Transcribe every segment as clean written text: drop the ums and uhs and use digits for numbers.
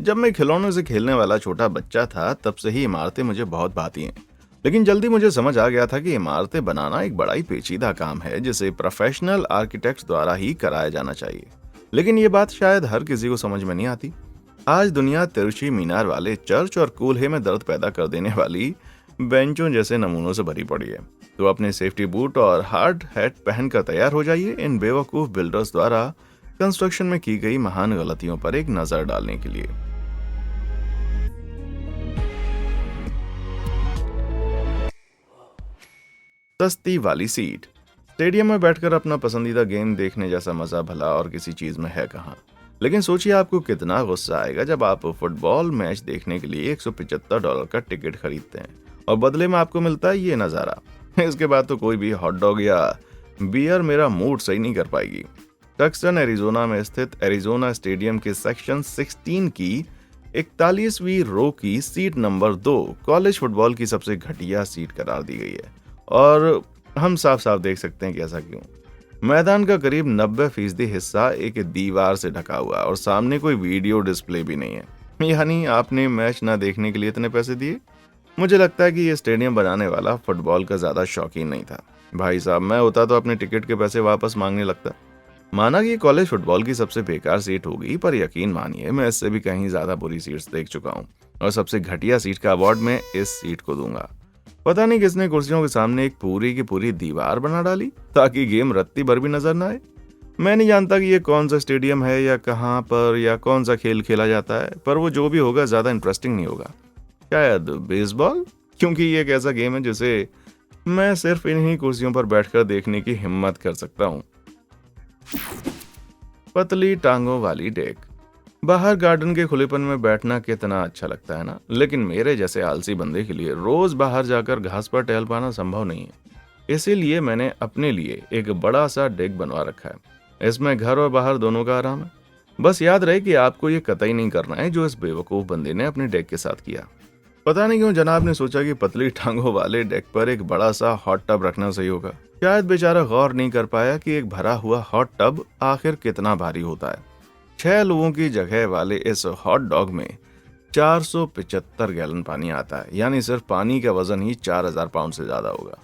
जब मैं खिलौनों से खेलने वाला छोटा बच्चा था तब से ही इमारतें मुझे बहुत भाती हैं। लेकिन जल्दी मुझे समझ आ गया था कि इमारतें बनाना एक बड़ा ही पेचीदा काम है जिसे प्रोफेशनल आर्किटेक्ट्स द्वारा ही कराया जाना चाहिए। लेकिन ये बात शायद हर किसी को समझ में नहीं आती। आज दुनिया तिरछी मीनार वाले चर्च और कूल्हे में दर्द पैदा कर देने वाली बेंचों जैसे नमूनों से भरी पड़ी है। तो अपने सेफ्टी बूट और हार्ड हैट पहनकर तैयार हो जाइए इन बेवकूफ बिल्डर्स द्वारा कंस्ट्रक्शन में की गई महान गलतियों पर एक नजर डालने के लिए। सस्ती वाली सीट। स्टेडियम में बैठकर अपना पसंदीदा गेम देखने जैसा मजा भला और किसी चीज में है कहाँ। लेकिन सोचिए आपको कितना गुस्सा आएगा जब आप फुटबॉल मैच देखने के लिए $175 का टिकट खरीदते हैं और बदले में आपको मिलता है ये नज़ारा। इसके बाद तो कोई भी हॉट डॉग या बियर मेरा मूड सही नहीं कर पाएगी। टक्सन एरिजोना में स्थित एरिजोना स्टेडियम के सेक्शन 16 की 41वीं रो की सीट नंबर 2 कॉलेज फुटबॉल की सबसे घटिया सीट करार दी गई है। और हम साफ साफ देख सकते हैं कि ऐसा क्यों। मैदान का करीब 90% हिस्सा एक दीवार से ढका हुआ और सामने कोई वीडियो डिस्प्ले भी नहीं है। यानी आपने मैच ना देखने के लिए इतने पैसे दिए। मुझे लगता है कि ये स्टेडियम बनाने वाला फुटबॉल का ज्यादा शौकीन नहीं था। भाई साहब, मैं होता तो अपने टिकट के पैसे वापस मांगने लगता। माना कि ये कॉलेज फुटबॉल की सबसे बेकार सीट होगी, पर यकीन मानिए मैं इससे भी कहीं ज्यादा बुरी सीट्स देख चुका हूँ और सबसे घटिया सीट का अवार्ड मैं इस सीट को दूंगा। पता नहीं किसने कुर्सियों के सामने एक पूरी की पूरी दीवार बना डाली ताकि गेम रत्ती भर भी नजर ना आए। मैं नहीं जानता कि ये कौन सा स्टेडियम है या कहाँ पर या कौन सा खेल खेला जाता है, पर वो जो भी होगा ज्यादा इंटरेस्टिंग नहीं होगा। शायद बेसबॉल, क्योंकि ये एक ऐसा गेम है जिसे मैं सिर्फ इन्हीं कुर्सियों पर बैठकर देखने की हिम्मत कर सकता हूँ। पतली टांगों वाली डेक। बाहर गार्डन के खुलेपन में बैठना कितना अच्छा लगता है ना, लेकिन मेरे जैसे आलसी बंदे के लिए रोज बाहर जाकर घास पर टहल पाना संभव नहीं है। इसीलिए मैंने अपने लिए एक बड़ा सा डेक बनवा रखा है। इसमें घर और बाहर दोनों का आराम है। बस याद रहे कि आपको ये कतई नहीं करना है जो इस बेवकूफ बंदे ने अपने डेक के साथ किया। पता नहीं क्यों जनाब ने सोचा कि पतली टांगों वाले डेक पर एक बड़ा सा हॉट टब रखना सही होगा। शायद बेचारा गौर नहीं कर पाया कि एक भरा हुआ हॉट टब आखिर कितना भारी होता है। 6 लोगों की जगह वाले इस हॉट डॉग में 475 गैलन पानी आता है, यानी सिर्फ पानी का वजन ही 4000 पाउंड से ज्यादा होगा।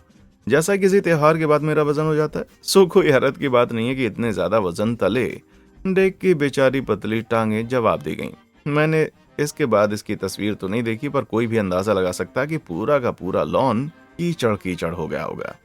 जैसा किसी त्योहार के बाद मेरा वजन हो जाता है, सो कोई हैरत की बात नहीं है कि इतने ज्यादा वजन तले डेक की बेचारी पतली टांगे जवाब दी गई। मैंने इसके बाद इसकी तस्वीर तो नहीं देखी, पर कोई भी अंदाजा लगा सकता कि पूरा का पूरा लॉन कीचड़ कीचड़ हो गया होगा।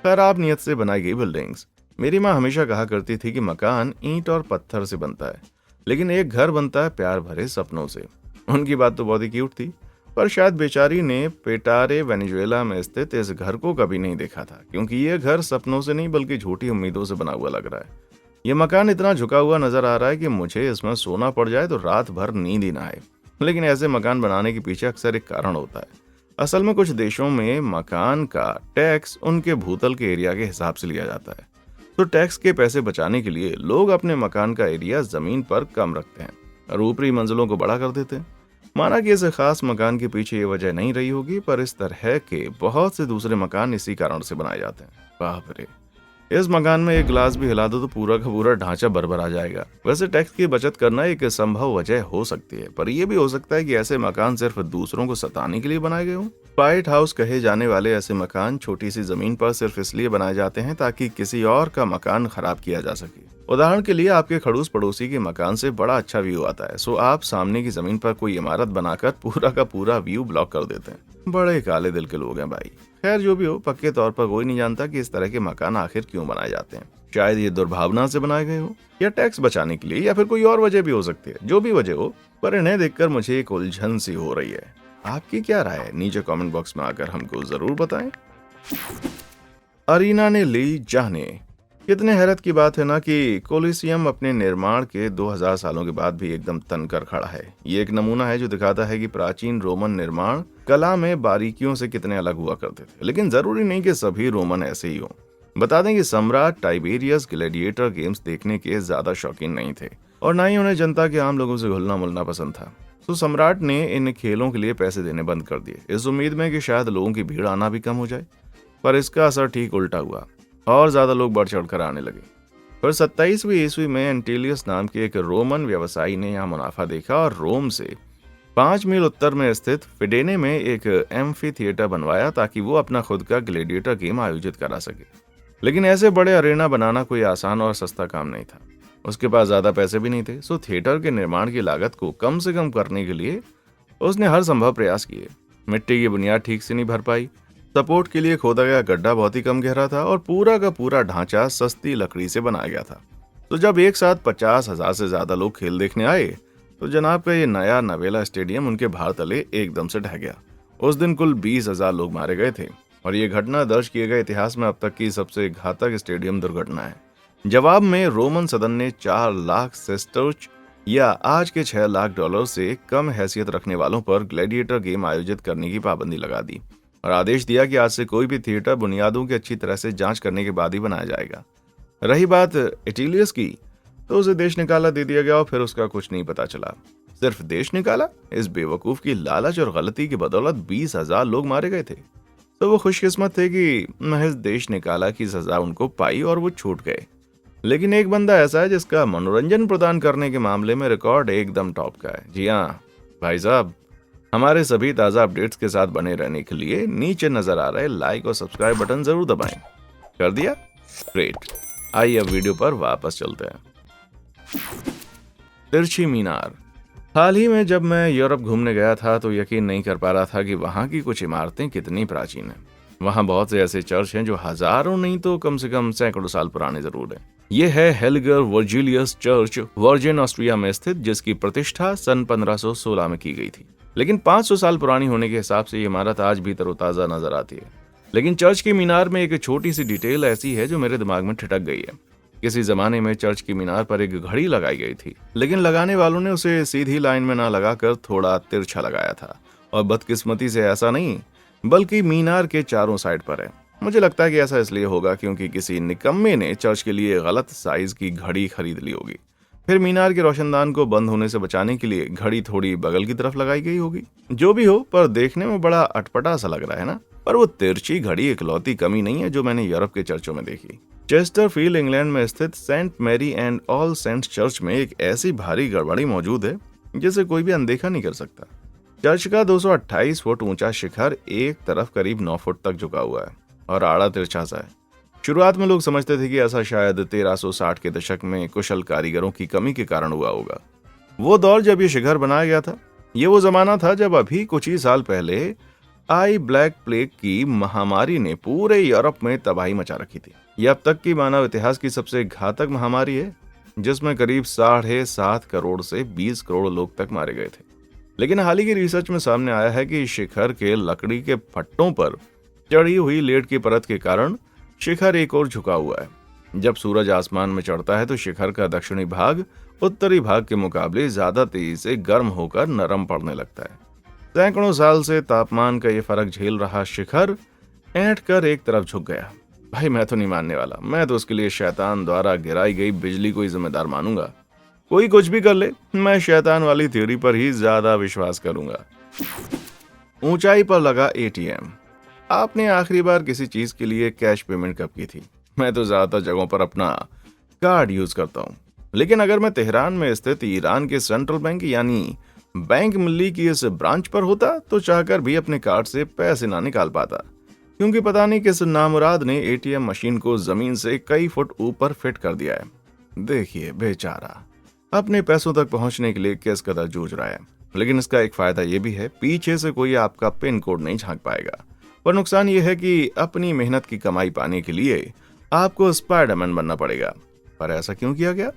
खराब नियत से बनाई गई बिल्डिंग्स। मेरी माँ हमेशा कहा करती थी कि मकान ईंट और पत्थर से बनता है, लेकिन एक घर बनता है प्यार भरे सपनों से। उनकी बात तो बहुत ही क्यूट थी, पर शायद बेचारी ने पेटारे वेनेजुएला में स्थित इस घर को कभी नहीं देखा था, क्योंकि ये घर सपनों से नहीं बल्कि झूठी उम्मीदों से बना हुआ लग रहा है। ये मकान इतना झुका हुआ नजर आ रहा है कि मुझे इसमें सोना पड़ जाए तो रात भर नींद ही ना आए। लेकिन ऐसे मकान बनाने के पीछे अक्सर एक कारण होता है। असल में कुछ देशों में मकान का टैक्स उनके भूतल के एरिया के हिसाब से लिया जाता है, तो टैक्स के पैसे बचाने के लिए लोग अपने मकान का एरिया जमीन पर कम रखते हैं और ऊपरी मंजिलों को बड़ा कर देते हैं। माना कि इस खास मकान के पीछे ये वजह नहीं रही होगी, पर इस तरह के बहुत से दूसरे मकान इसी कारण से बनाए जाते हैं। बाप रे, इस मकान में एक ग्लास भी हिला दो तो पूरा का पूरा ढांचा बरबर आ जाएगा। वैसे टैक्स की बचत करना एक संभव वजह हो सकती है, पर यह भी हो सकता है कि ऐसे मकान सिर्फ दूसरों को सताने के लिए बनाए गए हों। व्हाइट हाउस कहे जाने वाले ऐसे मकान छोटी सी जमीन पर सिर्फ इसलिए बनाए जाते हैं ताकि किसी और का मकान खराब किया जा सके। उदाहरण के लिए आपके खड़ूस पड़ोसी के मकान से बड़ा अच्छा व्यू आता है, सो आप सामने की जमीन पर कोई इमारत बनाकर पूरा का पूरा व्यू ब्लॉक कर देते हैं। बड़े काले दिल के लोग हैं भाई। खैर जो भी हो, पक्के तौर पर कोई नहीं जानता कि इस तरह के मकान आखिर क्यों बनाए जाते हैं। शायद ये दुर्भावना से बनाए गए हो, या टैक्स बचाने के लिए, या फिर कोई और वजह भी हो सकती है। जो भी वजह हो, पर इन्हें देखकर मुझे एक उलझन सी हो रही है। आपकी क्या राय है? नीचे कमेंट बॉक्स में आकर हमको जरूर बताएं। अरीना ने ली जाने। कितने हैरत की बात है ना कि कोलिसियम अपने निर्माण के 2000 सालों के बाद भी एकदम तनकर खड़ा है। ये एक नमूना है जो दिखाता है कि प्राचीन रोमन निर्माण कला में बारीकियों से कितने अलग हुआ करते थे। लेकिन जरूरी नहीं कि सभी रोमन ऐसे ही हों। बता दें कि सम्राट टाइबेरियस ग्लैडिएटर गेम्स देखने के ज्यादा शौकीन नहीं थे और ना ही उन्हें जनता के आम लोगों से घुलना मिलना पसंद था। तो सम्राट ने इन खेलों के लिए पैसे देने बंद कर दिए, इस उम्मीद में कि शायद लोगों की भीड़ आना भी कम हो जाए। पर इसका असर ठीक उल्टा हुआ और ज्यादा लोग बढ़ चढ़ कर आने लगे। फिर 27वीं ईस्वी में एंटिलियस नाम के एक रोमन व्यवसायी ने यहाँ मुनाफा देखा और रोम से 5 मील उत्तर में स्थित फिडेने में एक एम्फी थिएटर बनवाया ताकि वो अपना खुद का ग्लैडिएटर गेम आयोजित करा सके। लेकिन ऐसे बड़े अरेना बनाना कोई आसान और सस्ता काम नहीं था। उसके पास ज्यादा पैसे भी नहीं थे, सो थिएटर के निर्माण की लागत को कम से कम करने के लिए उसने हर संभव प्रयास किए। मिट्टी की बुनियाद ठीक से नहीं भर पाई, सपोर्ट के लिए खोदा गया गड्ढा बहुत ही कम गहरा था और पूरा का पूरा ढांचा सस्ती लकड़ी से बनाया गया था। तो जब एक साथ 50,000 से ज्यादा लोग खेल देखने आए तो जनाब का ये नया नवेला स्टेडियम उनके भार तले एकदम से ढह गया। उस दिन कुल 20,000 लोग मारे गए थे और ये घटना दर्ज किए गए इतिहास में अब तक की सबसे घातक स्टेडियम दुर्घटना है। जवाब में रोमन सदन ने 4 लाख सेस्टर्च या आज के $6 लाख से कम हैसियत रखने वालों पर ग्लैडिएटर गेम आयोजित करने की पाबंदी लगा दी और आदेश दिया कि आज से कोई भी थिएटर बुनियादों की अच्छी तरह से जांच करने के बाद ही बनाया जाएगा। रही बात एटिलियस की, तो उसे देश निकाला दे दिया गया और फिर उसका कुछ नहीं पता चला। सिर्फ देश निकाला? इस बेवकूफ की लालच और गलती की बदौलत 20,000 लोग मारे गए थे। तो वो खुशकिस्मत थे कि महज देश निकाला की सजा उनको पाई और वो छूट गए। लेकिन एक बंदा ऐसा है जिसका मनोरंजन प्रदान करने के मामले में रिकॉर्ड एकदम टॉप का है। जी हाँ भाई साहब, हमारे सभी ताज़ा अपडेट्स के साथ बने रहने के लिए नीचे नजर आ रहे लाइक और सब्सक्राइब बटन जरूर दबाएं। कर दिया? ग्रेट। आइए अब वीडियो पर वापस चलते हैं। तिरछी मीनार। हाल ही में जब मैं यूरोप घूमने गया था तो यकीन नहीं कर पा रहा था कि वहाँ की कुछ इमारतें कितनी प्राचीन हैं। वहाँ बहुत से ऐसे चर्च हैं जो हजारों नहीं तो कम से कम सैकड़ों साल पुराने जरूर हैं। ये है हेलिगर वर्जिलियस चर्च, वर्जिन ऑस्ट्रिया में स्थित, जिसकी प्रतिष्ठा सन 1516 में की गई थी। लेकिन 500 साल पुरानी होने के हिसाब से ये इमारत आज भी तरोताजा नजर आती है। लेकिन चर्च की मीनार में एक छोटी सी डिटेल ऐसी है जो मेरे दिमाग में ठिठक गई है। किसी जमाने में चर्च की मीनार पर एक घड़ी लगाई गई थी, लेकिन लगाने वालों ने उसे सीधी लाइन में ना लगाकर थोड़ा तिरछा लगाया था और बदकिस्मती से ऐसा नहीं बल्कि मीनार के चारों साइड पर है। मुझे लगता है कि ऐसा इसलिए होगा क्योंकि किसी निकम्मे ने चर्च के लिए गलत साइज की घड़ी खरीद ली होगी। फिर मीनार के रोशनदान को बंद होने से बचाने के लिए घड़ी थोड़ी बगल की तरफ लगाई गई होगी। जो भी हो, पर देखने में बड़ा अटपटा सा लग रहा है ना। पर वो तिरछी घड़ी इकलौती कमी नहीं है जो मैंने यूरोप के चर्चों में देखी। चेस्टरफील्ड इंग्लैंड में स्थित Saint Mary and All Saints Church में एक ऐसी भारी गड़बड़ी मौजूद है जिसे कोई भी अनदेखा नहीं कर सकता। चर्च का 228 फुट ऊंचा शिखर एक तरफ करीब 9 फुट तक झुका हुआ है और आड़ा तिरछा सा है। शुरुआत में लोग समझते थे कि ऐसा शायद 1360 के दशक में कुशल कारीगरों की कमी के कारण हुआ होगा। वो दौर जब ये शिखर बनाया गया था, ये वो जमाना था जब अभी कुछ ही साल पहले आई ब्लैक प्लेग की महामारी ने पूरे यूरोप में तबाही मचा रखी थी। यह अब तक की मानव इतिहास की सबसे घातक महामारी है, जिसमें करीब 7.5 करोड़ से 20 करोड़ लोग तक मारे गए थे। लेकिन हाल ही की रिसर्च में सामने आया है कि शिखर के लकड़ी के फट्टों पर चढ़ी हुई लेड की परत के कारण शिखर एक और झुका हुआ है। जब सूरज आसमान में चढ़ता है तो शिखर का दक्षिणी भाग उत्तरी भाग के मुकाबले ज्यादा तेजी से गर्म होकर नरम पड़ने लगता है। सैकड़ों साल से तापमान का ये फर्क झेल रहा शिखर ऐंठ कर एक तरफ झुक गया। भाई मैं तो नहीं मानने वाला, मैं तो उसके लिए शैतान द्वारा गिराई गई बिजली को ही जिम्मेदार मानूंगा। कोई कुछ भी कर ले, मैं शैतान वाली थ्योरी पर ही ज्यादा विश्वास करूंगा। ऊंचाई पर लगा एटीएम। आपने आखिरी बार किसी चीज के लिए कैश पेमेंट कब की थी? मैं तो ज्यादातर जगहों पर अपना कार्ड यूज करता हूँ, लेकिन अगर मैं तेहरान में स्थित ईरान के सेंट्रल बैंक यानी बैंक मिल्ली की इस ब्रांच पर होता तो चाहकर भी अपने कार्ड से पैसे ना निकाल पाता, क्योंकि पता नहीं किस नामुराद ने एटीएम मशीन को जमीन से कई फुट ऊपर फिट कर दिया है। देखिए बेचारा अपने पैसों तक पहुंचने के लिए किस कदर जूझ रहा है। लेकिन इसका एक फायदा यह भी है, पीछे से कोई आपका पिन कोड नहीं झांक पाएगा। पर नुकसान यह है कि अपनी मेहनत की कमाई पाने के लिए आपको स्पाइडरमैन बनना पड़ेगा। पर ऐसा क्यों किया गया?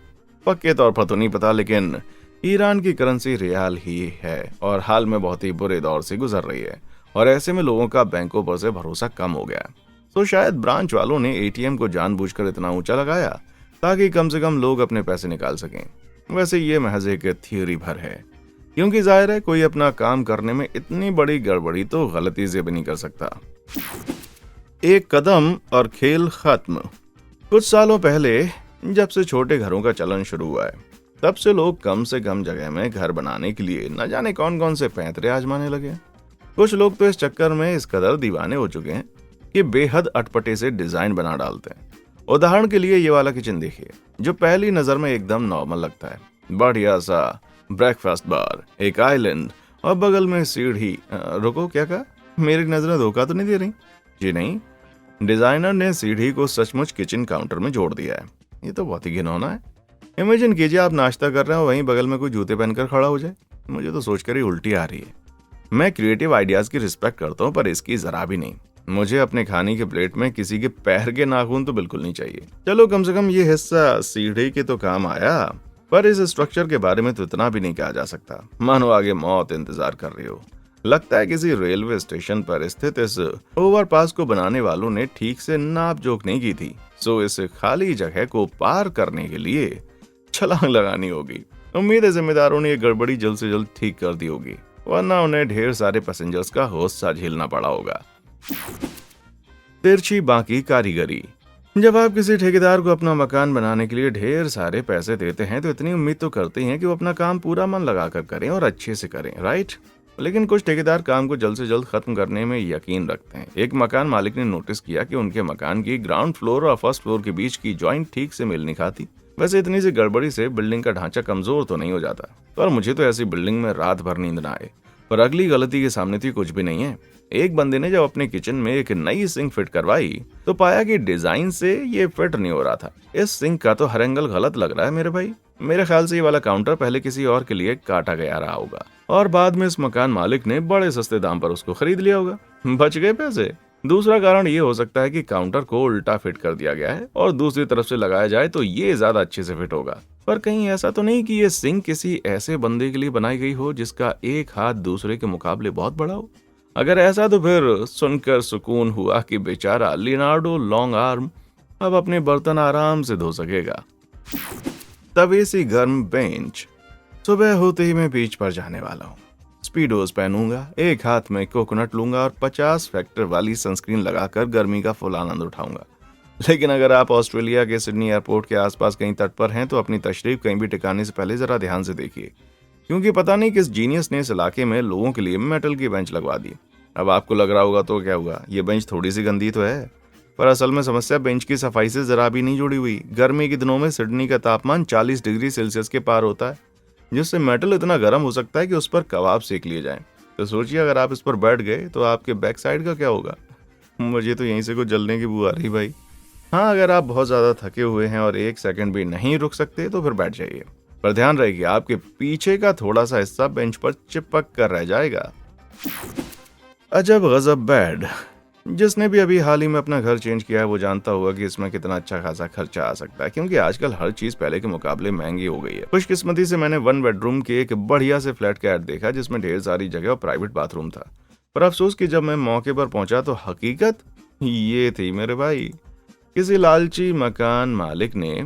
पक्के तौर पर तो नहीं पता, लेकिन ईरान की करेंसी रियाल ही है और हाल में बहुत ही बुरे दौर से गुजर रही है और ऐसे में लोगों का बैंकों पर से भरोसा कम हो गया। तो शायद ब्रांच वालों ने एटीएम को जानबूझकर इतना ऊंचा लगाया ताकि कम से कम लोग अपने पैसे निकाल सकें। वैसे ये महज एक थियोरी भर है, क्योंकि जाहिर है कोई अपना काम करने में इतनी बड़ी गड़बड़ी तो गलती से भी नहीं कर सकता। एक कदम और खेल खत्म। कुछ सालों पहले जब से छोटे घरों का चलन शुरू हुआ है, तब से लोग कम से कम जगह में घर बनाने के लिए न जाने कौन कौन से पैंतरे आजमाने लगे। कुछ लोग तो इस चक्कर में इस कदर दीवाने हो चुके हैं कि बेहद अटपटे से डिजाइन बना डालते हैं उदाहरण के लिए ये वाला किचन देखिए, जो पहली नजर में एकदम नॉर्मल लगता है। बढ़िया सा ब्रेकफास्ट बार, एक आइलैंड और बगल में सीढ़ी। रुको, क्या कहा? मेरी नजरें धोखा तो नहीं दे रही? जी नहीं, डिजाइनर ने सीढ़ी को सचमुच किचन काउंटर में जोड़ दिया है। ये तो बहुत ही घिनौना है। इमेजिन कीजिए आप नाश्ता कर रहे हो, वहीं बगल में कोई जूते पहनकर खड़ा हो जाए। मुझे तो सोचकर ही उल्टी आ रही है। मैं क्रिएटिव आइडियाज की रिस्पेक्ट करता हूँ, पर इसकी जरा भी नहीं। मुझे अपने खाने के प्लेट में किसी के पैर के नाखून तो बिल्कुल नहीं चाहिए। चलो, कम से कम ये हिस्सा सीढ़ी के तो काम आया, पर इस स्ट्रक्चर के बारे में तो इतना भी नहीं कहा जा सकता। मानो आगे मौत इंतजार कर रही हो। लगता है किसी रेलवे स्टेशन पर स्थित इस ओवरपास को बनाने वालों ने ठीक से नाप जोख नहीं की थी। सो इस खाली जगह को पार करने के लिए छलांग लगानी होगी। उम्मीद है जिम्मेदारों ने ये गड़बड़ी जल्द से जल्द ठीक कर दी होगी, वरना उन्हें ढेर सारे पैसेंजर्स का हौसला झेलना पड़ा होगा। तिरछी बाकी कारीगरी। जब आप किसी ठेकेदार को अपना मकान बनाने के लिए ढेर सारे पैसे देते हैं तो इतनी उम्मीद तो करते हैं कि वो अपना काम पूरा मन लगाकर करें और अच्छे से करें, राइट? लेकिन कुछ ठेकेदार काम को जल्द से जल्द खत्म करने में यकीन रखते हैं। एक मकान मालिक ने नोटिस किया कि उनके मकान की ग्राउंड फ्लोर और फर्स्ट फ्लोर के बीच की जॉइंट ठीक से मेल नहीं खाती। वैसे इतनी सी गड़बड़ी से बिल्डिंग का ढांचा कमजोर तो नहीं हो जाता, पर मुझे तो ऐसी बिल्डिंग में रात भर नींद ना आए। पर अगली गलती के सामने तो कुछ भी नहीं है। एक बंदे ने जब अपने किचन में एक नई सिंक फिट करवाई तो पाया कि डिजाइन से ये फिट नहीं हो रहा था। इस सिंक का तो हर एंगल गलत लग रहा है मेरे भाई। मेरे ख्याल से ये वाला काउंटर पहले किसी और के लिए काटा गया रहा होगा और बाद में इस मकान मालिक ने बड़े सस्ते दाम पर उसको खरीद लिया होगा। बच गए पैसे। दूसरा कारण ये हो सकता है कि काउंटर को उल्टा फिट कर दिया गया है और दूसरी तरफ से लगाया जाए तो ये ज्यादा अच्छे से फिट होगा। पर कहीं ऐसा तो नहीं कि ये सिंक किसी ऐसे बंदे के लिए बनाई गई हो जिसका एक हाथ दूसरे के मुकाबले बहुत बड़ा हो? अगर ऐसा तो फिर सुनकर सुकून हुआ कि बेचारा लियोनार्डो लॉन्ग आर्म अब अपने बर्तन आराम से धो सकेगा। तवे से गर्म बेंच। सुबह होते ही मैं बीच पर जाने वाला हूँ। स्पीडोज पहनूंगा, एक हाथ में कोकोनट लूंगा और 50 फैक्टर वाली सनस्क्रीन लगाकर गर्मी का फुल आनंद उठाऊंगा। लेकिन अगर आप ऑस्ट्रेलिया के सिडनी एयरपोर्ट के आसपास कहीं तट पर हैं तो अपनी तशरीफ कहीं भी टिकाने से पहले जरा ध्यान से देखिए, क्योंकि पता नहीं किस जीनियस ने इस इलाके में लोगों के लिए मेटल की बेंच लगवा दी। अब आपको लग रहा होगा तो क्या हुआ, ये बेंच थोड़ी सी गंदी तो है, पर असल में समस्या बेंच की सफाई से जरा भी नहीं जुड़ी हुई। गर्मी के दिनों में सिडनी का तापमान 40 डिग्री सेल्सियस के पार होता है, जिससे मेटल इतना गर्म हो सकता है कि उस पर कबाब सेक लिए जाएं। तो सोचिए अगर आप इस पर बैठ गए तो आपके बैक साइड का क्या होगा। मुझे तो यहीं से कुछ जलने की बू आ रही भाई। हाँ, अगर आप बहुत ज्यादा थके हुए हैं और एक सेकंड भी नहीं रुक सकते तो फिर बैठ जाइए, पर ध्यान रहे कि आपके पीछे का थोड़ा सा हिस्सा बेंच पर चिपक कर रह जाएगा। अजब गजब बेड। जिसने भी अभी हाल ही में अपना घर चेंज किया है वो जानता होगा कि इसमें कितना अच्छा खासा खर्चा आ सकता है, क्योंकि आजकल हर चीज पहले के मुकाबले महंगी हो गई है। खुशकिस्मती से मैंने 1 बेडरूम के एक बढ़िया से फ्लैट का ऐड देखा जिसमें ढेर सारी जगह और प्राइवेट बाथरूम था। पर अफसोस कि जब मैं मौके पर पहुंचा तो हकीकत ये थी मेरे भाई, किसी लालची मकान मालिक ने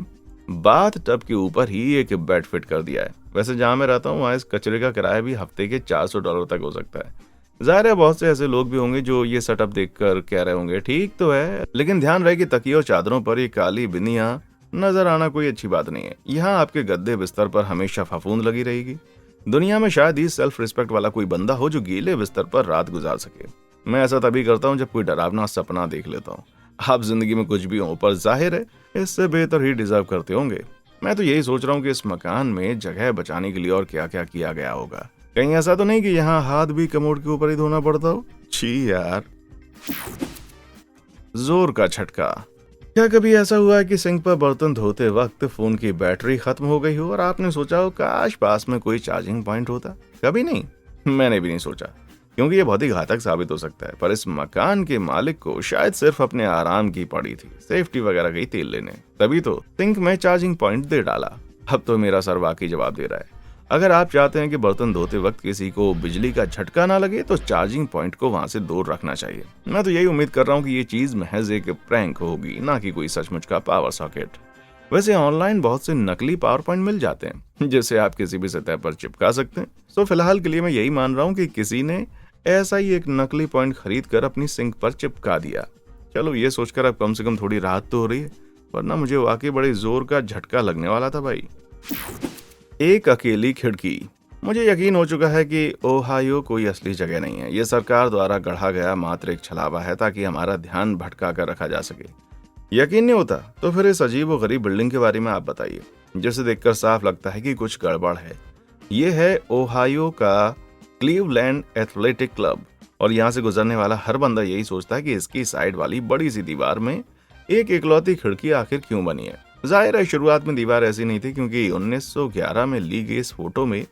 बाथ टब के ऊपर ही एक बेड फिट कर दिया है। वैसे जहां मैं रहता हूँ वहां इस कचरे का किराया भी हफ्ते के $400 तक हो सकता है। जाहिर है बहुत से ऐसे लोग भी होंगे जो ये सेटअप देखकर कह रहे होंगे ठीक तो है, लेकिन ध्यान रहे कि तकिए और चादरों पर ये काली बिंदियां नजर आना कोई अच्छी बात नहीं है। यहाँ आपके गद्दे बिस्तर पर हमेशा फफूंद लगी रहेगी। दुनिया में शायद ही सेल्फ रिस्पेक्ट वाला कोई बंदा हो जो गीले बिस्तर पर रात गुजार सके। मैं ऐसा तभी करता हूँ जब कोई डरावना सपना देख लेता हूँ। आप जिंदगी में कुछ भी हो, पर जाहिर है इससे बेहतर ही डिजर्व करते होंगे। मैं तो यही सोच रहा हूँ कि इस मकान में जगह बचाने के लिए और क्या क्या किया गया होगा। कहीं ऐसा तो नहीं कि यहाँ हाथ भी कमोड के ऊपर ही धोना पड़ता हो। छी यार। जोर का झटका। क्या कभी ऐसा हुआ है कि सिंक पर बर्तन धोते वक्त फोन की बैटरी खत्म हो गई हो और आपने सोचा हो काश पास में कोई चार्जिंग पॉइंट होता? कभी नहीं, मैंने भी नहीं सोचा, क्योंकि ये बहुत ही घातक साबित हो सकता है। पर इस मकान के मालिक को शायद सिर्फ अपने आराम की पड़ी थी, सेफ्टी वगैरह गई तेल लेने, तभी तो सिंक में चार्जिंग पॉइंट दे डाला। अब तो मेरा सर वाकई जवाब दे रहा है। अगर आप चाहते हैं कि बर्तन धोते वक्त किसी को बिजली का झटका ना लगे तो चार्जिंग पॉइंट को वहां से दूर रखना चाहिए। मैं तो यही उम्मीद कर रहा हूँ कि ये चीज महज एक प्रैंक होगी, ना कि कोई सचमुच का पावर सॉकेट। वैसे ऑनलाइन बहुत से नकली पावर पॉइंट मिल जाते हैं जिसे आप किसी भी सतह पर चिपका सकते हैं। तो फिलहाल के लिए मैं यही मान रहा हूँ कि किसी ने ऐसा ही एक नकली पॉइंट खरीद कर अपनी सिंक पर चिपका दिया। चलो ये सोचकर अब कम से कम थोड़ी राहत तो हो रही है, वरना मुझे वाकई बड़े जोर का झटका लगने वाला था भाई। एक अकेली खिड़की। मुझे यकीन हो चुका है कि ओहायो कोई असली जगह नहीं है। यह सरकार द्वारा गढ़ा गया मात्र एक छलावा है ताकि हमारा ध्यान भटका कर रखा जा सके। यकीन नहीं होता तो फिर इस अजीब व गरीब बिल्डिंग के बारे में आप बताइए, जिसे देखकर साफ लगता है कि कुछ गड़बड़ है। ये है ओहायो का क्लीवलैंड एथलेटिक क्लब, और यहाँ से गुजरने वाला हर बंदा यही सोचता है कि इसकी साइड वाली बड़ी सी दीवार में एक इकलौती खिड़की आखिर क्यों बनी है। जाहिर है शुरुआत में दीवार ऐसी नहीं थी, क्योंकि 1911 में ली गई इस फोटो में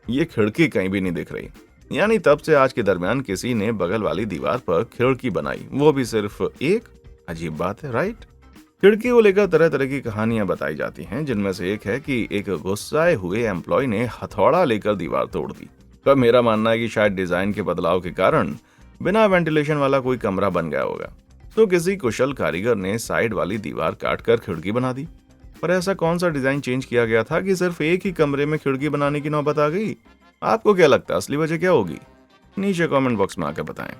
ये खिड़की कहीं भी नहीं दिख रही। यानी तब से आज के दरमियान किसी ने बगल वाली दीवार पर खिड़की बनाई, वो भी सिर्फ एक। अजीब बात है, राइट? खिड़की को लेकर तरह तरह की कहानियां बताई जाती हैं, जिनमें से एक है कि एक गुस्साए हुए एम्प्लॉय ने हथौड़ा लेकर दीवार तोड़ दी। तो मेरा मानना है कि शायद डिजाइन के बदलाव के कारण बिना वेंटिलेशन वाला कोई कमरा बन गया होगा, तो किसी कुशल कारीगर ने साइड वाली दीवार काटकर खिड़की बना दी। पर ऐसा कौन सा डिजाइन चेंज किया गया था कि सिर्फ एक ही कमरे में खिड़की बनाने की नौबत आ गई? आपको क्या लगता है असली वजह क्या होगी? नीचे कमेंट बॉक्स में आकर बताएं।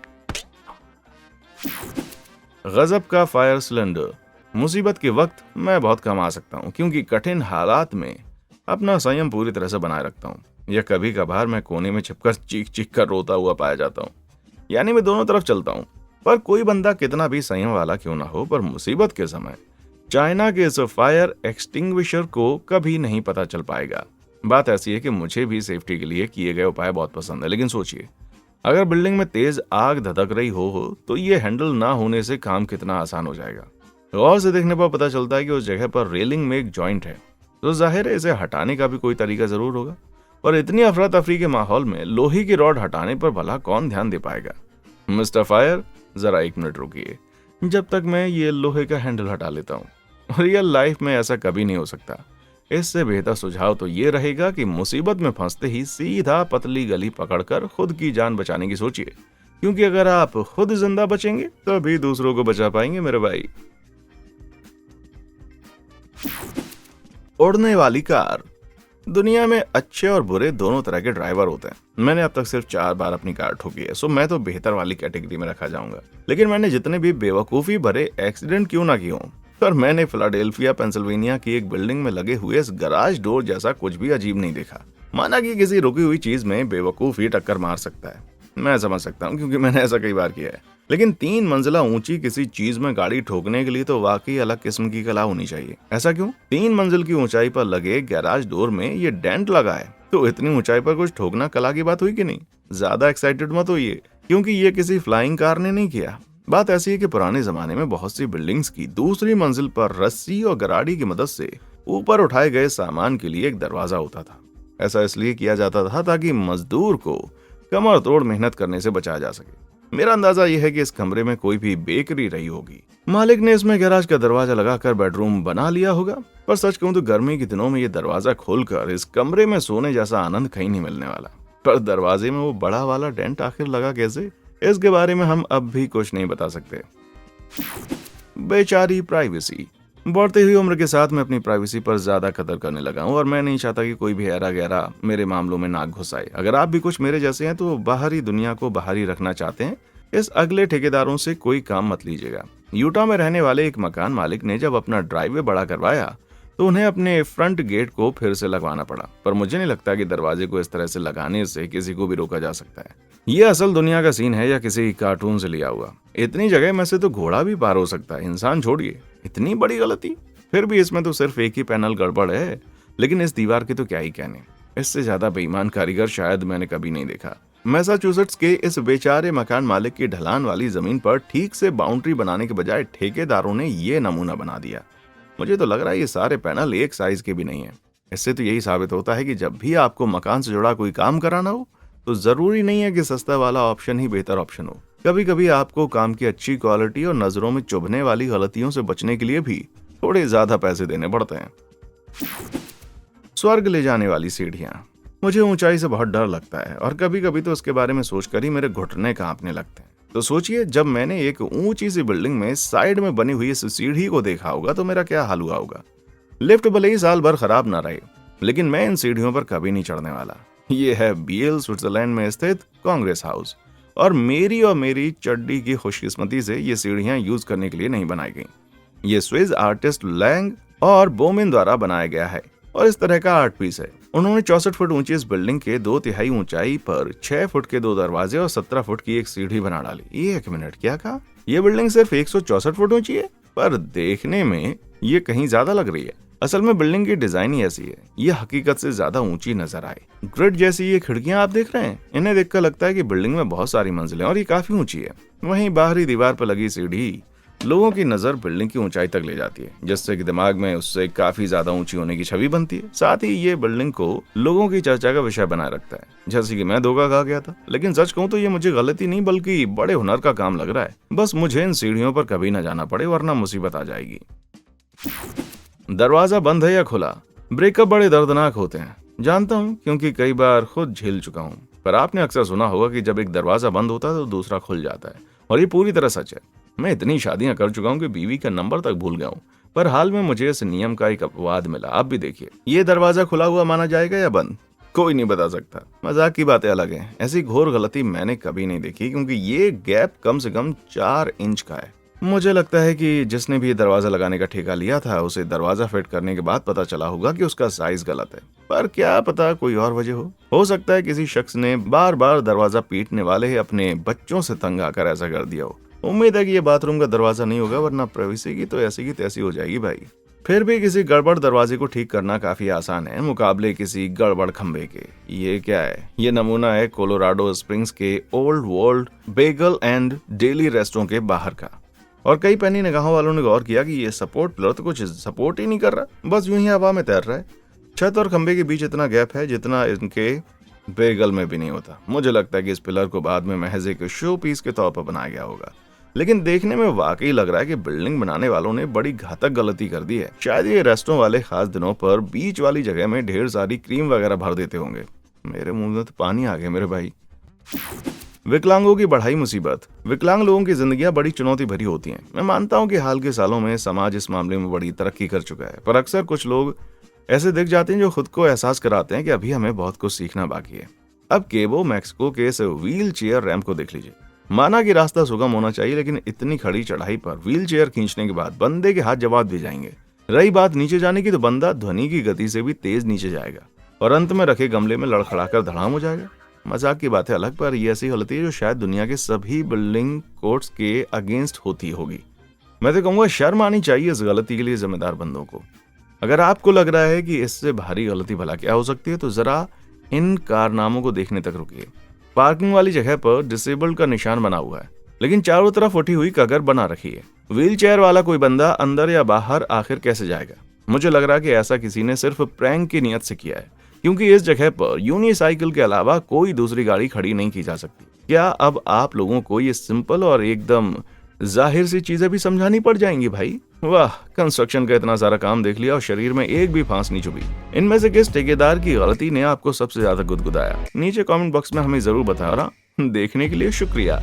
गजब का फायर सिलेंडर। मुसीबत के वक्त मैं बहुत कम आ सकता हूँ, क्योंकि कठिन हालात में अपना संयम पूरी तरह से बनाए रखता हूँ। या कभी कभार मैं कोने में छिपकर चीख चीख कर रोता हुआ पाया जाता हूँ। यानी मैं दोनों तरफ चलता हूँ। पर कोई बंदा कितना भी संयम वाला क्यों ना हो, पर मुसीबत के समय चाइना के इस फायर एक्सटिंग्विशर को कभी नहीं पता चल पाएगा। बात ऐसी है कि मुझे भी सेफ्टी के लिए किए गए उपाय बहुत पसंद है, लेकिन सोचिए अगर बिल्डिंग में तेज आग धधक रही हो तो ये हैंडल ना होने से काम कितना आसान हो जाएगा। गौर से देखने पर पता चलता है कि उस जगह पर रेलिंग में एक जॉइंट है, तो जाहिर है इसे हटाने का भी कोई तरीका जरूर होगा। पर इतनी अफरा तफरी के माहौल में लोहे की रॉड हटाने पर भला कौन ध्यान दे पाएगा? मिस्टर फायर, जरा 1 मिनट रुकिए, जब तक मैं ये लोहे का हैंडल हटा लेता हूँ। रियल लाइफ में ऐसा कभी नहीं हो सकता। इससे बेहतर सुझाव तो ये रहेगा कि मुसीबत में फंसते ही सीधा पतली गली पकड़कर खुद की जान बचाने की सोचिए, क्योंकि अगर आप खुद जिंदा बचेंगे तभी दूसरों को बचा पाएंगे मेरे भाई। उड़ने वाली कार। दुनिया में अच्छे और बुरे दोनों तरह के ड्राइवर होते हैं। मैंने अब तक सिर्फ 4 बार अपनी कार ठोकी है, सो मैं तो बेहतर वाली कैटेगरी में रखा जाऊंगा। लेकिन मैंने जितने भी बेवकूफी भरे एक्सीडेंट क्यों ना किए हों, पर मैंने फिलाडेल्फिया पेंसिल्वेनिया की एक बिल्डिंग में लगे हुए इस गराज डोर जैसा कुछ भी अजीब नहीं देखा। माना कि किसी रुकी हुई चीज में बेवकूफी टक्कर मार सकता है, मैं समझ सकता हूँ, क्योंकि मैंने ऐसा कई बार किया है। लेकिन 3 मंजिला ऊंची किसी चीज में गाड़ी ठोकने के लिए तो वाकई अलग किस्म की कला होनी चाहिए। ऐसा क्यों? 3 मंजिल की ऊंचाई पर लगे गैराज डोर में ये डेंट लगा है, तो इतनी ऊंचाई पर कुछ ठोकना कला की बात हुई कि नहीं? ज्यादा एक्साइटेड मत होइए, क्योंकि ये किसी फ्लाइंग कार ने नहीं किया। बात ऐसी है कि पुराने जमाने में बहुत सी बिल्डिंग्स की दूसरी मंजिल पर रस्सी और गराड़ी की मदद से ऊपर उठाए गए सामान के लिए एक दरवाजा होता था। ऐसा इसलिए किया जाता था ताकि मजदूर को कमर तोड़ मेहनत करने से बचाया जा सके। मेरा अंदाजा यह है कि इस कमरे में कोई भी बेकरी रही होगी। मालिक ने इसमें गैराज का दरवाजा लगाकर बेडरूम बना लिया होगा। पर सच कहूं तो गर्मी के दिनों में ये दरवाजा खोलकर इस कमरे में सोने जैसा आनंद कहीं नहीं मिलने वाला। पर दरवाजे में वो बड़ा वाला डेंट आखिर लगा कैसे, इसके बारे में हम अब भी कुछ नहीं बता सकते। बेचारी प्राइवेसी। बढ़ती हुई उम्र के साथ मैं अपनी प्राइवेसी पर ज्यादा कदर करने लगा हूँ, और मैं नहीं चाहता कि कोई भी ऐरा गहरा मेरे मामलों में नाक घुसाए। अगर आप भी कुछ मेरे जैसे हैं तो बाहरी दुनिया को बाहरी रखना चाहते हैं, इस अगले ठेकेदारों से कोई काम मत लीजिएगा। यूटा में रहने वाले एक मकान मालिक ने जब अपना ड्राइववे बड़ा करवाया तो उन्हें अपने फ्रंट गेट को फिर से लगवाना पड़ा। पर मुझे नहीं लगता कि दरवाजे को इस तरह से लगाने से किसी को भी रोका जा सकता है। ये असल दुनिया का सीन है या किसी कार्टून से लिया हुआ? इतनी जगह में से तो घोड़ा भी पार हो सकता है, इंसान छोड़िए। इतनी बड़ी गलती? फिर भी इसमें तो सिर्फ एक ही पैनल गड़बड़ है, लेकिन इस दीवार के तो क्या ही कहने। इससे ज्यादा बेईमान कारीगर शायद मैंने कभी नहीं देखा। मैसाचुसेट्स के इस बेचारे मकान मालिक की ढलान वाली जमीन पर ठीक से बाउंड्री बनाने के बजाय ठेकेदारों ने ये नमूना बना दिया। मुझे तो लग रहा है ये सारे पैनल एक साइज के भी नहीं है। इससे तो यही साबित होता है कि जब भी आपको मकान से जुड़ा कोई काम कराना हो तो जरूरी नहीं है कि सस्ता वाला ऑप्शन ही बेहतर ऑप्शन हो। कभी कभी आपको काम की अच्छी क्वालिटी और नजरों में चुभने वाली गलतियों से बचने के लिए भी थोड़े ज्यादा पैसे देने पड़ते हैं। स्वर्ग ले जाने वाली सीढ़ियां। मुझे ऊंचाई से बहुत डर लगता है, और कभी कभी तो उसके बारे में सोचकर ही मेरे घुटने कांपने लगते हैं। तो सोचिए जब मैंने एक ऊंची सी बिल्डिंग में साइड में बनी हुई इस सीढ़ी को देखा होगा तो मेरा क्या हाल हुआ होगा। लिफ्ट भले ही साल भर खराब ना रहे, लेकिन मैं इन सीढ़ियों पर कभी नहीं चढ़ने वाला। ये है बीएल स्विट्जरलैंड में स्थित कांग्रेस हाउस, और मेरी चड्डी की खुशकिस्मती से ये सीढ़ियां यूज करने के लिए नहीं बनाई गई। ये स्विस आर्टिस्ट लैंग और बोमिन द्वारा बनाया गया है, और इस तरह का आर्ट पीस है। उन्होंने 64 फुट ऊंची इस बिल्डिंग के 2/3 ऊंचाई पर 6 फुट के 2 दरवाजे और 17 फुट की एक सीढ़ी बना डाली। 1 मिनट, क्या कहा? यह बिल्डिंग सिर्फ 164 फुट ऊंची है? पर देखने में ये कहीं ज्यादा लग रही है। असल में बिल्डिंग की डिजाइन ही ऐसी है, ये हकीकत से ज्यादा ऊंची नजर आए। ग्रिड जैसी ये खिड़कियां आप देख रहे हैं, इन्हें देखकर लगता है कि बिल्डिंग में बहुत सारी मंजिलें और ये काफी ऊंची है। वहीं बाहरी दीवार पर लगी सीढ़ी लोगों की नजर बिल्डिंग की ऊंचाई तक ले जाती है, जिससे कि दिमाग में उससे काफी ज्यादा ऊंची होने की छवि बनती है। साथ ही ये बिल्डिंग को लोगों की चर्चा का विषय बनाए रखता है, जैसे कि मैं धोखा खा गया था। लेकिन सच कहूं तो ये मुझे गलती नहीं बल्कि बड़े हुनर का काम लग रहा है। बस मुझे इन सीढ़ियों पर कभी न जाना पड़े, वरना मुसीबत आ जाएगी। दरवाजा बंद है या खुला, ब्रेकअप बड़े दर्दनाक होते हैं, जानता हूँ क्योंकि कई बार खुद झेल चुका हूँ। पर आपने अक्सर सुना होगा कि जब एक दरवाजा बंद होता है तो दूसरा खुल जाता है, और ये पूरी तरह सच है। मैं इतनी शादियां कर चुका हूँ कि बीवी का नंबर तक भूल गया हूँ, पर हाल में मुझे इस नियम का एक अपवाद मिला। आप भी देखिए, ये दरवाजा खुला हुआ माना जाएगा या बंद, कोई नहीं बता सकता। मजाक की बातें अलग हैं, ऐसी घोर गलती मैंने कभी नहीं देखी, क्योंकि ये गैप कम से कम 4 इंच का है। मुझे लगता है कि जिसने भी दरवाजा लगाने का ठेका लिया था, उसे दरवाजा फिट करने के बाद पता चला होगा कि उसका साइज गलत है। पर क्या पता कोई और वजह हो सकता है किसी शख्स ने बार बार दरवाजा पीटने वाले अपने बच्चों से तंग आकर ऐसा कर दिया हो। उम्मीद है कि ये बाथरूम का दरवाजा नहीं होगा, वरना प्राइवेसी की तो ऐसी की तैसी हो जाएगी भाई। फिर भी किसी गड़बड़ दरवाजे को ठीक करना काफी आसान है, मुकाबले किसी गड़बड़ खंबे के। ये क्या है? ये नमूना है कोलोराडो स्प्रिंग्स के old world Bengal and daily restaurant के बाहर का। और कई पैनी निगाहों वालों ने गौर किया कि ये सपोर्ट पिलर तो कुछ सपोर्ट ही नहीं कर रहा, बस यूं ही हवा में तैर रहा है। छत और खंबे के बीच इतना गैप है जितना इनके बेगल में भी नहीं होता। मुझे लगता है कि इस पिलर को बाद में महज एक शो पीस के तौर पर बनाया गया होगा, लेकिन देखने में वाकई लग रहा है कि बिल्डिंग बनाने वालों ने बड़ी घातक गलती कर दी है। शायद ये रेस्टोरेंट वाले खास दिनों पर बीच वाली जगह में ढेर सारी क्रीम वगैरह भर देते होंगे। मेरे मुंह में तो पानी आ गया मेरे भाई। विकलांगों की बढ़ाई मुसीबत। विकलांग लोगों की जिंदगियां बड़ी चुनौती भरी होती हैं। मैं मानता हूं कि हाल के सालों में समाज इस मामले में बड़ी तरक्की कर चुका है, पर अक्सर कुछ लोग ऐसे दिख जाते हैं जो खुद को एहसास कराते हैं कि अभी हमें बहुत कुछ सीखना बाकी है। अब केबो मैक्सिको के इस व्हील चेयर रैंप को देख लीजिए। माना कि रास्ता सुगम होना चाहिए, लेकिन इतनी खड़ी चढ़ाई पर व्हील चेयर खींचने के बाद बंदे के हाथ जवाब दे जाएंगे। रही बात नीचे जाने की, तो बंदा ध्वनि की गति से भी तेज नीचे जाएगा और अंत में रखे गमले में लड़खड़ाकर धड़ाम हो जाएगा। मजाक की बातें अलग, पर ये ऐसी गलती है जो शायद दुनिया के सभी बिल्डिंग कोड्स के अगेंस्ट होती होगी। मैं तो कहूंगा शर्म आनी चाहिए इस गलती के लिए जिम्मेदार बंदों को। अगर आपको लग रहा है कि इससे भारी गलती भला क्या हो सकती है, तो जरा इन कारनामों को देखने तक रुकिए। पार्किंग वाली जगह पर डिसेबल्ड का निशान बना हुआ है, लेकिन चारों तरफ उठी हुई कगर बना रखी है। व्हील चेयर वाला कोई बंदा अंदर या बाहर आखिर कैसे जाएगा? मुझे लग रहा है कि ऐसा किसी ने सिर्फ प्रैंक की नियत से किया है, क्योंकि इस जगह पर यूनिसाइकिल के अलावा कोई दूसरी गाड़ी खड़ी नहीं की जा सकती। क्या अब आप लोगों को ये सिंपल और एकदम जाहिर सी चीजें भी समझानी पड़ जाएंगी भाई? वाह, कंस्ट्रक्शन का इतना सारा काम देख लिया और शरीर में एक भी फांस नहीं चुभी। इनमें से किस ठेकेदार की गलती ने आपको सबसे ज्यादा गुदगुदाया? नीचे कमेंट बॉक्स में हमें जरूर बताना। देखने के लिए शुक्रिया।